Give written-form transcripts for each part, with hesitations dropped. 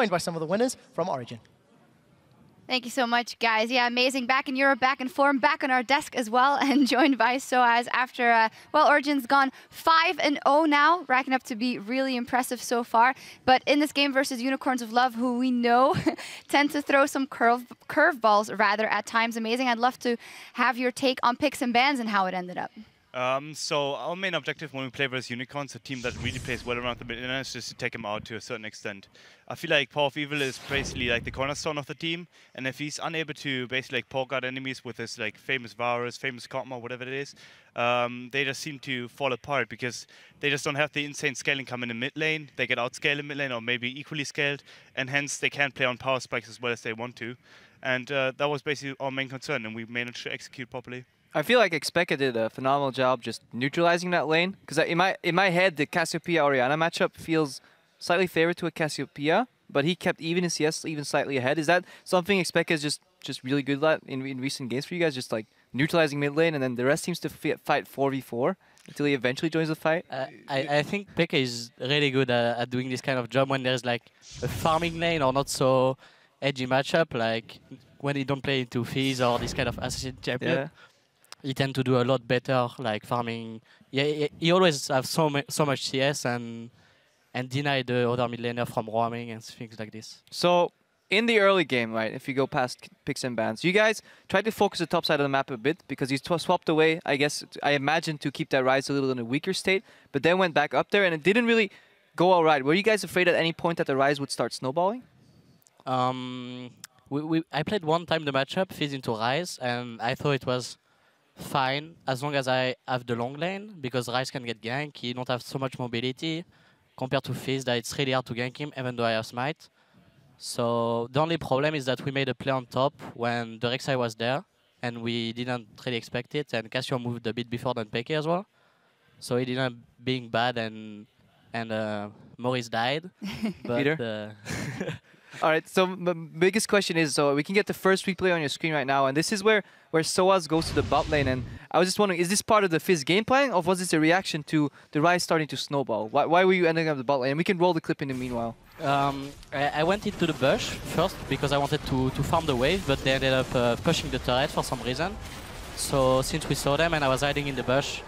joined by some of the winners from Origen. Thank you so much, guys. Yeah, amazing. Back in Europe, back in form, back on our desk as well, and joined by SOAS after, well, Origen's gone 5-0 now, racking up to be really impressive so far. But in this game versus Unicorns of Love, who we know tend to throw some curveballs rather at times. Amazing. I'd love to have your take on picks and bans and how it ended up. So our main objective when we play versus Unicorns, a team that really plays well around the mid lane, is just to take them out to a certain extent. I feel like Power of Evil is basically like the cornerstone of the team, and if he's unable to basically like poke out enemies with his like famous Varus, famous Kotma, whatever it is, they just seem to fall apart because they just don't have the insane scaling come in the mid lane. They get outscaled in mid lane or maybe equally scaled, and hence they can't play on power spikes as well as they want to. And that was basically our main concern, and we managed to execute properly. I feel like Expected did a phenomenal job just neutralizing that lane. Because in my head, the Cassiopeia-Orianna matchup feels slightly favored to a Cassiopeia, but he kept even in CS, even slightly ahead. Is that something Expected is just really good at in recent games for you guys? Just like neutralizing mid lane, and then the rest seems to fight 4v4 until he eventually joins the fight? I think Pekka is really good at doing this kind of job when there's like a farming lane or not so edgy matchup, like when he don't play into Fizz or this kind of assassin champion. Yeah. He tend to do a lot better, like farming. Yeah, he always have so much CS and deny the other mid laner from roaming and things like this. So in the early game, right, if you go past picks and bans, you guys tried to focus the top side of the map a bit because you swapped away, I guess, I imagine, to keep that Ryze a little in a weaker state, but then went back up there and it didn't really go all right. Were you guys afraid at any point that the Ryze would start snowballing? I played one time the matchup, Fizz into Ryze, and I thought it was fine as long as I have the long lane, because Ryze can get gank. He don't have so much mobility compared to Fizz that it's really hard to gank him even though I have smite. So the only problem is that we made a play on top when the Rek'Sai was there and we didn't really expect it, and Cassio moved a bit before than Peke as well. So he didn't being bad and Maurice died. But Peter? All right, so the biggest question is, so we can get the first replay on your screen right now, and this is where SOAS goes to the bot lane, and I was just wondering, is this part of the Fizz game plan, or was this a reaction to the Ryze starting to snowball? Why were you ending up the bot lane? And we can roll the clip in the meanwhile. I went into the bush first because I wanted to farm the wave, but they ended up pushing the turret for some reason. So since we saw them and I was hiding in the bush,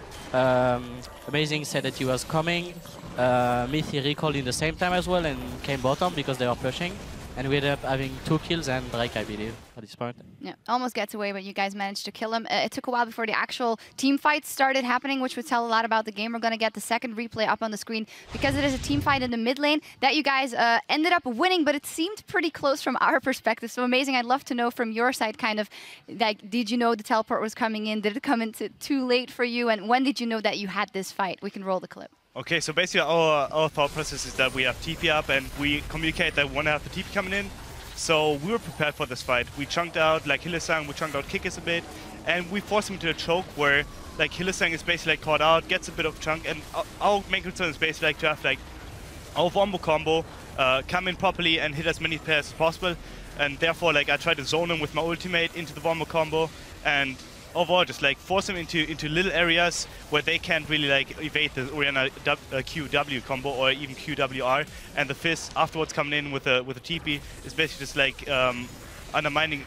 Amazing said that he was coming. Mythi recalled in the same time as well and came bottom because they were pushing. And we ended up having 2 kills and Drake, I believe, at this point. Yeah, almost gets away, but you guys managed to kill him. It took a while before the actual team fight started happening, which would tell a lot about the game. We're going to get the second replay up on the screen because it is a team fight in the mid lane that you guys ended up winning, but it seemed pretty close from our perspective. So Amazing, I'd love to know from your side, kind of, like, did you know the teleport was coming in? Did it come in too late for you? And when did you know that you had this fight? We can roll the clip. Okay, so basically our thought process is that we have TP up and we communicate that we want to have the TP coming in. So we were prepared for this fight. We chunked out like Hylissang, we chunked out Kikis a bit, and we forced him to a choke where like Hylissang is basically like caught out, gets a bit of chunk, and our main concern is basically like to have like our wombo combo come in properly and hit as many players as possible. And therefore like I tried to zone him with my ultimate into the wombo combo and overall just like force them into little areas where they can't really like evade the Orianna QW combo or even QWR, and the Fizz afterwards coming in with a TP is basically just like underlining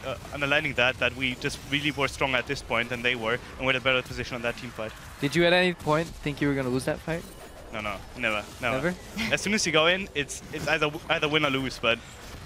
that we just really were strong at this point than they were, and we're in a better position on that team fight. Did you at any point think you were going to lose that fight? No, never. As soon as you go in, it's either win or lose, but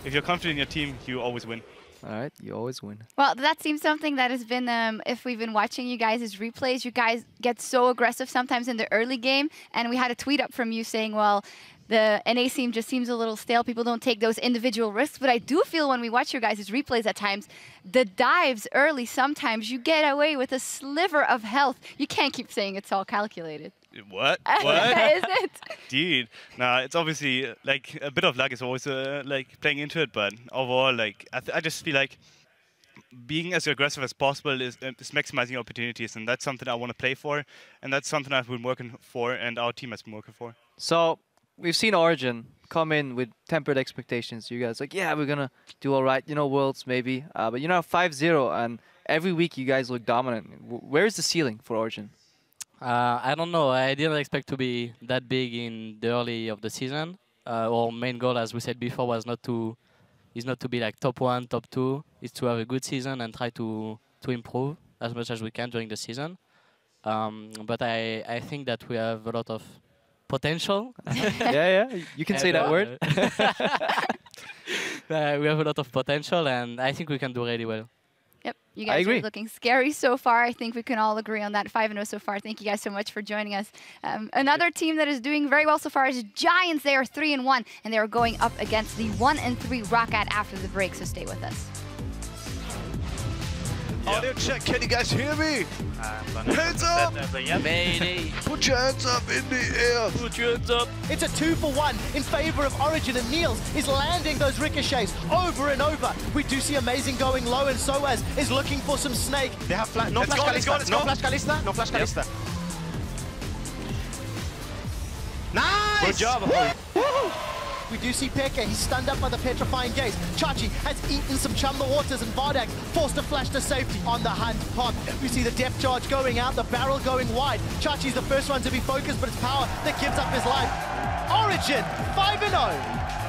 if you're confident in your team, you always win. All right, you always win. Well, that seems something that has been, if we've been watching you guys' replays, you guys get so aggressive sometimes in the early game. And we had a tweet up from you saying, well, the NA scene just seems a little stale. People don't take those individual risks. But I do feel when we watch your guys' replays at times, the dives early, sometimes you get away with a sliver of health. You can't keep saying it's all calculated. What? Is it? Dude, nah, it's obviously like a bit of luck is always like playing into it, but overall, like I just feel like being as aggressive as possible is maximizing opportunities, and that's something I want to play for, and that's something I've been working for, and our team has been working for. So we've seen Origen come in with tempered expectations. You guys like, yeah, we're gonna do all right, you know, Worlds maybe, but you know, 5-0, and every week you guys look dominant. Where's the ceiling for Origen? I don't know. I didn't expect to be that big in the early of the season. our main goal, as we said before, was not to be like top 1, top 2. It's to have a good season and try to improve as much as we can during the season. But I think that we have a lot of potential. Yeah, you can say that word. We have a lot of potential, and I think we can do really well. Yep, you guys are looking scary so far. I think we can all agree on that. 5-0 so far. Thank you guys so much for joining us. Another team that is doing very well so far is Giants. They are 3-1, and they are going up against the 1-3 Roccat after the break, so stay with us. Audio check, can you guys hear me? Hands up! Mayday. Put your hands up in the air! Put your hands up! It's a 2-for-1 in favor of Origen, and Niels is landing those ricochets over and over. We do see Amazing going low, and Soaz is looking for some snake. They have flash. No flash Kalista. No flash Kalista. No flash Kalista. Nice! Good job. We do see Pekka, he's stunned up by the petrifying gaze. Chachi has eaten some Chumba Waters, and Vardax forced to flash to safety on the hunt. Pop, we see the depth charge going out, the barrel going wide. Chachi's the first one to be focused, but it's Power that gives up his life. Origen, 5-0.